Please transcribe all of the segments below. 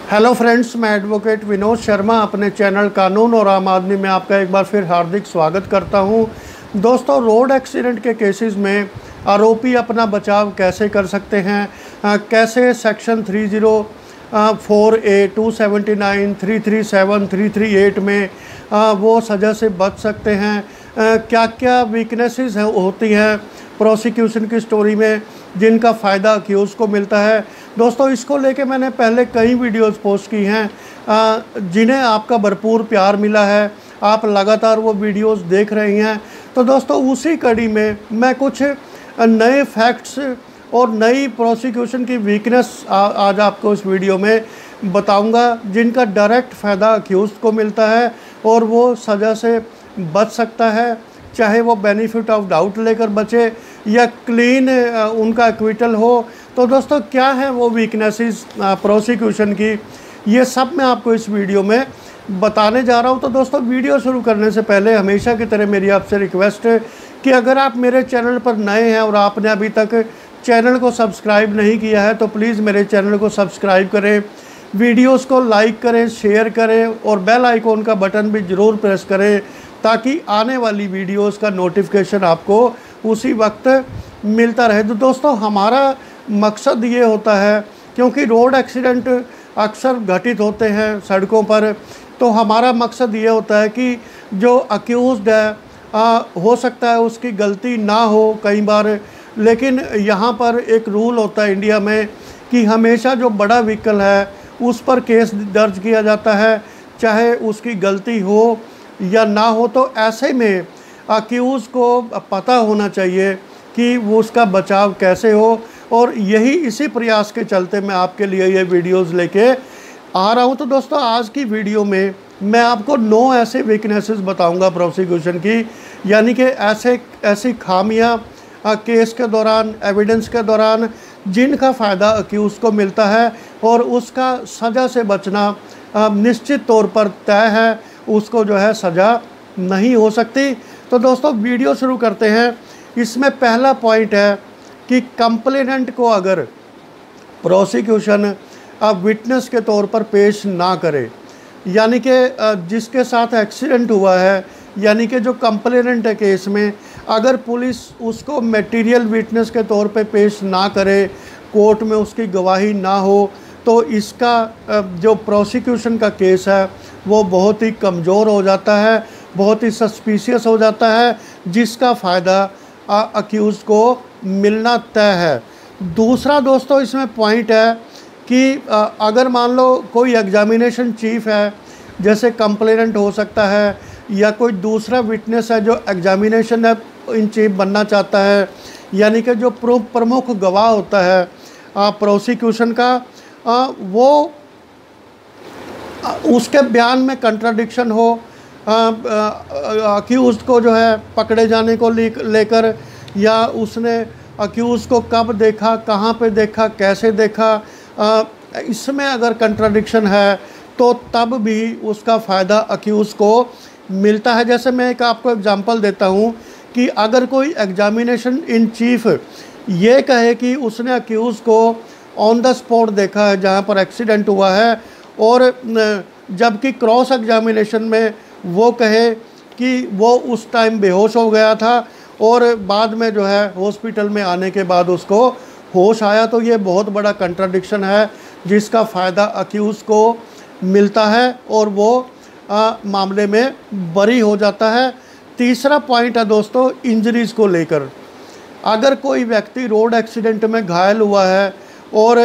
Hello friends, मैं advocate Vinod Sharma अपने channel कानून और आम आदमी में आपका एक बार फिर हार्दिक स्वागत करता हूं। दोस्तों, रोड एक्सीडेंट के केसेस में आरोपी अपना बचाव कैसे कर सकते हैं, कैसे सेक्शन 304A 279 337 338 में वो सज़ा से बच सकते हैं, क्या क्या वीकनेसेस होती हैं प्रोसिक्यूशन की स्टोरी में जिनका फ़ायदा अक्यूज़ को मिलता है। दोस्तों, इसको लेके मैंने पहले कई वीडियोस पोस्ट की हैं जिन्हें आपका भरपूर प्यार मिला है। आप लगातार वो वीडियोस देख रही हैं। तो दोस्तों, उसी कड़ी में मैं कुछ नए फैक्ट्स और नई प्रोसिक्यूशन की वीकनेस आज आपको इस वीडियो में बताऊंगा, जिनका डायरेक्ट फ़ायदा अक्यूज़ को मिलता है और वो सज़ा से बच सकता है, चाहे वो बेनिफिट ऑफ डाउट लेकर बचे या क्लीन उनका एक्विटल हो। तो दोस्तों, क्या है वो वीकनेसेस प्रोसिक्यूशन की, ये सब मैं आपको इस वीडियो में बताने जा रहा हूँ। तो दोस्तों, वीडियो शुरू करने से पहले हमेशा की तरह मेरी आपसे रिक्वेस्ट है कि अगर आप मेरे चैनल पर नए हैं और आपने अभी तक चैनल को सब्सक्राइब नहीं किया है तो प्लीज़ मेरे चैनल को सब्सक्राइब करें, वीडियोस को लाइक करें, शेयर करें और बेल आइकॉन का बटन भी ज़रूर प्रेस करें ताकि आने वाली वीडियोस का नोटिफिकेशन आपको उसी वक्त मिलता रहे। तो दोस्तों, हमारा मकसद ये होता है, क्योंकि रोड एक्सीडेंट अक्सर घटित होते हैं सड़कों पर, तो हमारा मकसद ये होता है कि जो अक्यूज़्ड है हो सकता है उसकी गलती ना हो कई बार, लेकिन यहाँ पर एक रूल होता है इंडिया में कि हमेशा जो बड़ा व्हीकल है उस पर केस दर्ज किया जाता है, चाहे उसकी गलती हो या ना हो। तो ऐसे में अक्यूज़ को पता होना चाहिए कि वो उसका बचाव कैसे हो, और यही इसी प्रयास के चलते मैं आपके लिए ये वीडियोस लेके आ रहा हूँ। तो दोस्तों, आज की वीडियो में मैं आपको 9 ऐसे वीकनेसेस बताऊंगा प्रोसिक्यूशन की, यानी कि ऐसी खामियां केस के दौरान, एविडेंस के दौरान, जिनका फ़ायदा अक्यूज़ को मिलता है और उसका सज़ा से बचना निश्चित तौर पर तय है, उसको जो है सज़ा नहीं हो सकती। तो दोस्तों, वीडियो शुरू करते हैं। इसमें पहला पॉइंट है कि कंप्लेनेंट को अगर प्रोसिक्यूशन विटनेस के तौर पर पेश ना करे, यानी कि जिसके साथ एक्सीडेंट हुआ है, यानी कि जो कंप्लेनेंट है केस में, अगर पुलिस उसको मटेरियल विटनेस के तौर पे पेश ना करे, कोर्ट में उसकी गवाही ना हो, तो इसका जो प्रोसिक्यूशन का केस है वो बहुत ही कमज़ोर हो जाता है, बहुत ही सस्पिशियस हो जाता है, जिसका फ़ायदा अक्यूज़ को मिलना तय है। दूसरा दोस्तों, इसमें पॉइंट है कि अगर मान लो कोई एग्जामिनेशन चीफ है, जैसे कंप्लेनेंट हो सकता है, या कोई दूसरा विटनेस है जो एग्जामिनेशन इन चीफ बनना चाहता है, यानी कि जो प्रमुख गवाह होता है प्रोसिक्यूशन का, वो उसके बयान में कंट्राडिक्शन हो, अक्यूज़ को जो है पकड़े जाने को लेकर, या उसने अक्यूज़ को कब देखा, कहाँ पे देखा, कैसे देखा, इसमें अगर कंट्राडिक्शन है तो तब भी उसका फ़ायदा अक्यूज़ को मिलता है। जैसे मैं एक आपको एग्जांपल देता हूँ कि अगर कोई एग्जामिनेशन इन चीफ ये कहे कि उसने अक्यूज़ को ऑन द स्पॉट देखा है जहाँ पर एक्सीडेंट हुआ है, और जबकि क्रॉस एग्जामिनेशन में वो कहे कि वो उस टाइम बेहोश हो गया था और बाद में जो है हॉस्पिटल में आने के बाद उसको होश आया, तो ये बहुत बड़ा कंट्राडिक्शन है जिसका फ़ायदा अक्यूज़ को मिलता है और वो मामले में बरी हो जाता है। तीसरा पॉइंट है दोस्तों, इंजरीज़ को लेकर। अगर कोई व्यक्ति रोड एक्सीडेंट में घायल हुआ है और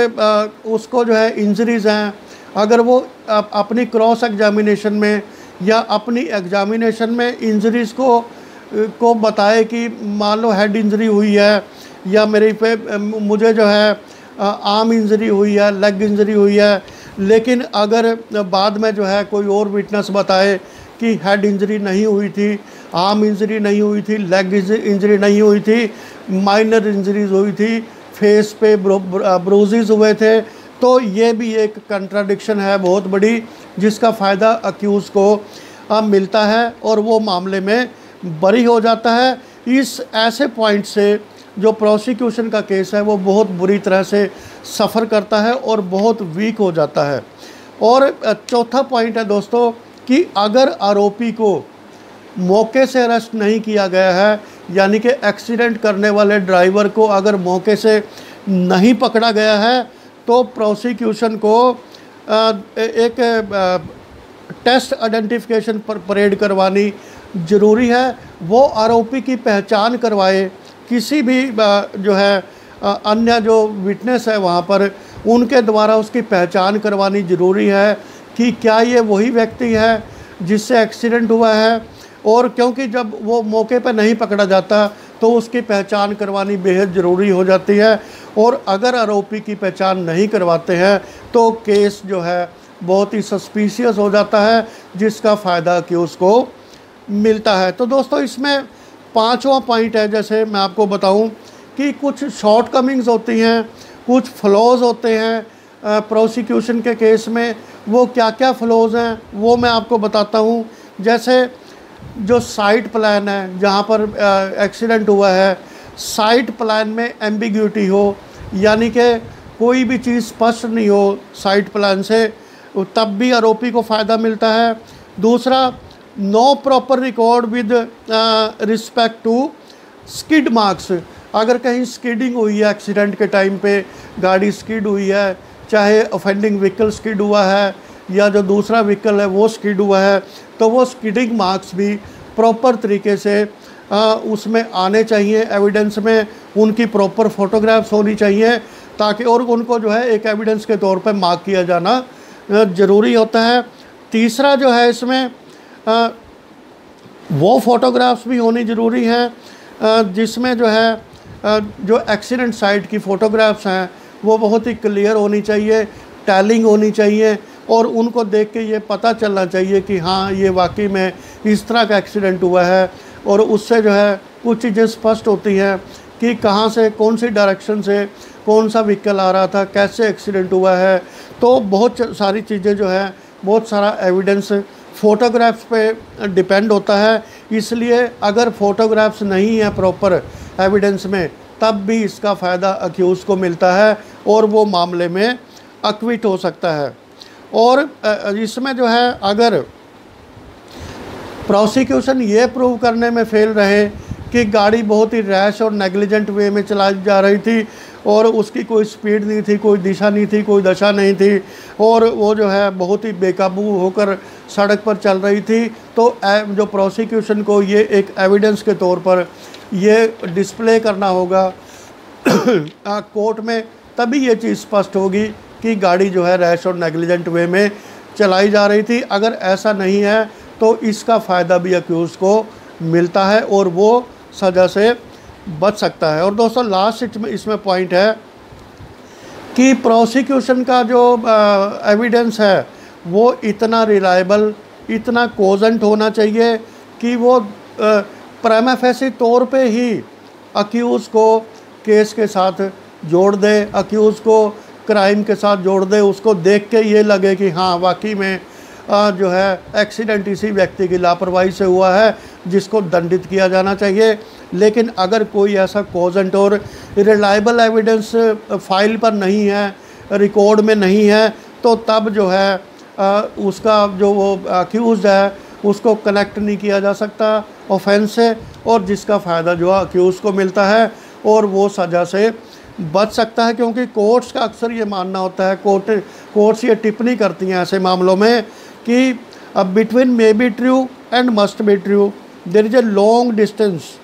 उसको जो है इंजरीज़ हैं, अगर वो अपनी क्रॉस एग्जामिनेशन में या अपनी एग्जामिनेशन में इंजरीज़ को बताए कि मान लो हेड इंजरी हुई है, या मुझे जो है आर्म इंजरी हुई है, लेग इंजरी हुई है, लेकिन अगर बाद में जो है कोई और विटनेस बताए कि हेड इंजरी नहीं हुई थी, आर्म इंजरी नहीं हुई थी, लेग इंजरी नहीं हुई थी, माइनर इंजरीज हुई थी, फेस पे ब्रूजेस हुए थे, तो ये भी एक कंट्राडिक्शन है बहुत बड़ी, जिसका फ़ायदा अक्यूज़ को मिलता है और वो मामले में बरी हो जाता है। इस ऐसे पॉइंट से जो प्रोसिक्यूशन का केस है वो बहुत बुरी तरह से सफ़र करता है और बहुत वीक हो जाता है। और चौथा पॉइंट है दोस्तों कि अगर आरोपी को मौके से अरेस्ट नहीं किया गया है, यानी कि एक्सीडेंट करने वाले ड्राइवर को अगर मौके से नहीं पकड़ा गया है, तो प्रोसिक्यूशन को एक टेस्ट आइडेंटिफिकेशन परेड करवानी ज़रूरी है। वो आरोपी की पहचान करवाए, किसी भी जो है अन्य जो विटनेस है वहाँ पर उनके द्वारा उसकी पहचान करवानी ज़रूरी है कि क्या ये वही व्यक्ति है जिससे एक्सीडेंट हुआ है। और क्योंकि जब वो मौके पर नहीं पकड़ा जाता तो उसकी पहचान करवानी बेहद ज़रूरी हो जाती है। और अगर आरोपी की पहचान नहीं करवाते हैं तो केस जो है बहुत ही सस्पिशियस हो जाता है, जिसका फ़ायदा कि उसको मिलता है। तो दोस्तों इसमें पांचवा पॉइंट है, जैसे मैं आपको बताऊं कि कुछ शॉर्टकमिंग्स होती हैं, कुछ फ्लॉज होते हैं प्रोसिक्यूशन के केस में। वो क्या क्या फ्लॉज हैं वो मैं आपको बताता हूं। जैसे जो साइट प्लान है, जहां पर एक्सीडेंट हुआ है, साइट प्लान में एम्बिग्यूटी हो, यानी कि कोई भी चीज़ स्पष्ट नहीं हो साइट प्लान से, तब भी आरोपी को फ़ायदा मिलता है। दूसरा, no proper record with respect to skid marks. अगर कहीं स्किडिंग हुई है एक्सीडेंट के टाइम पे, गाड़ी स्किड हुई है, चाहे ऑफेंडिंग व्हीकल स्किड हुआ है या जो दूसरा व्हीकल है वो स्किड हुआ है, तो वो स्किडिंग मार्क्स भी प्रॉपर तरीके से उसमें आने चाहिए एविडेंस में। उनकी प्रॉपर फ़ोटोग्राफ्स होनी चाहिए ताकि और उनको जो है एक एविडेंस के तौर पर मार्क किया जाना ज़रूरी होता है। तीसरा जो है इसमें वो फ़ोटोग्राफ्स भी होनी ज़रूरी हैं जिसमें जो है जो एक्सीडेंट साइट की फ़ोटोग्राफ्स हैं वो बहुत ही क्लियर होनी चाहिए, टैलिंग होनी चाहिए, और उनको देख के ये पता चलना चाहिए कि हाँ ये वाकई में इस तरह का एक्सीडेंट हुआ है। और उससे जो है कुछ चीज़ें स्पष्ट होती हैं कि कहाँ से, कौन सी डायरेक्शन से कौन सा व्हीकल आ रहा था, कैसे एक्सीडेंट हुआ है। तो बहुत सारी चीज़ें जो है, बहुत सारा एविडेंस फ़ोटोग्राफ्स पे डिपेंड होता है। इसलिए अगर फ़ोटोग्राफ्स नहीं है प्रॉपर एविडेंस में, तब भी इसका फ़ायदा अक्यूज़ को मिलता है और वो मामले में अक्विट हो सकता है। और इसमें जो है अगर प्रोसिक्यूशन ये प्रूव करने में फेल रहे कि गाड़ी बहुत ही रैश और नेग्लिजेंट वे में चलाई जा रही थी और उसकी कोई स्पीड नहीं थी, कोई दिशा नहीं थी, कोई दशा नहीं थी, और वो जो है बहुत ही बेकाबू होकर सड़क पर चल रही थी, तो जो प्रोसिक्यूशन को ये एक एविडेंस के तौर पर ये डिस्प्ले करना होगा कोर्ट में, तभी ये चीज़ स्पष्ट होगी कि गाड़ी जो है रैश और नेग्लिजेंट वे में चलाई जा रही थी। अगर ऐसा नहीं है तो इसका फ़ायदा भी अक्यूज़ को मिलता है और वो सज़ा से बच सकता है। और दोस्तों लास्ट इसमें पॉइंट है कि प्रोसिक्यूशन का जो एविडेंस है वो इतना रिलायबल, इतना कोजेंट होना चाहिए कि वो प्राइमा फेसी तौर पे ही अक्यूज़ को केस के साथ जोड़ दे, अक्यूज़ को क्राइम के साथ जोड़ दे, उसको देख के ये लगे कि हाँ वाकई में जो है एक्सीडेंट इसी व्यक्ति की लापरवाही से हुआ है जिसको दंडित किया जाना चाहिए। लेकिन अगर कोई ऐसा कोजेंट और रिलायबल एविडेंस फाइल पर नहीं है, रिकॉर्ड में नहीं है, तो तब जो है उसका जो वो अक्यूज़ है उसको कनेक्ट नहीं किया जा सकता ऑफेंस से, और जिसका फ़ायदा जो है अक्यूज़ को मिलता है और वो सज़ा से बच सकता है। क्योंकि कोर्ट्स का अक्सर ये मानना होता है, कोर्ट्स ये टिप्पणी करती हैं ऐसे मामलों में कि between may be true and must be true there is a long distance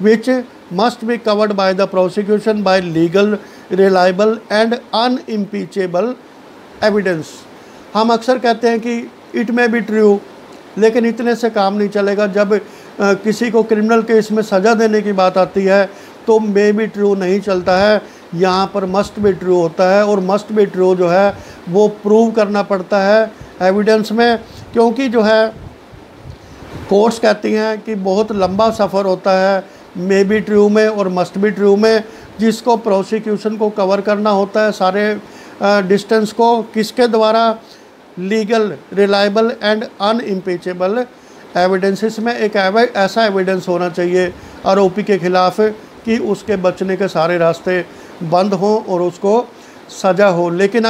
which must be covered by the prosecution by legal, reliable and unimpeachable evidence। हम अक्सर कहते हैं कि इट मे बी ट्रू, लेकिन इतने से काम नहीं चलेगा। जब किसी को क्रिमिनल केस में सज़ा देने की बात आती है तो मे बी ट्रू नहीं चलता है, यहाँ पर मस्ट बी ट्रू होता है। और मस्ट बी ट्रू जो है वो प्रूव करना पड़ता है एविडेंस में, क्योंकि जो है कोर्ट्स कहती हैं कि बहुत लंबा सफ़र होता है मे बी ट्रू में और मस्ट बी ट्रू में, जिसको प्रोसिक्यूशन को कवर करना होता है सारे डिस्टेंस को, किसके द्वारा? लीगल, रिलायबल एंड अनइम्पीचेबल एविडेंसेस में एक ऐसा एविडेंस होना चाहिए आरोपी के खिलाफ कि उसके बचने के सारे रास्ते बंद हों और उसको सज़ा हो। लेकिन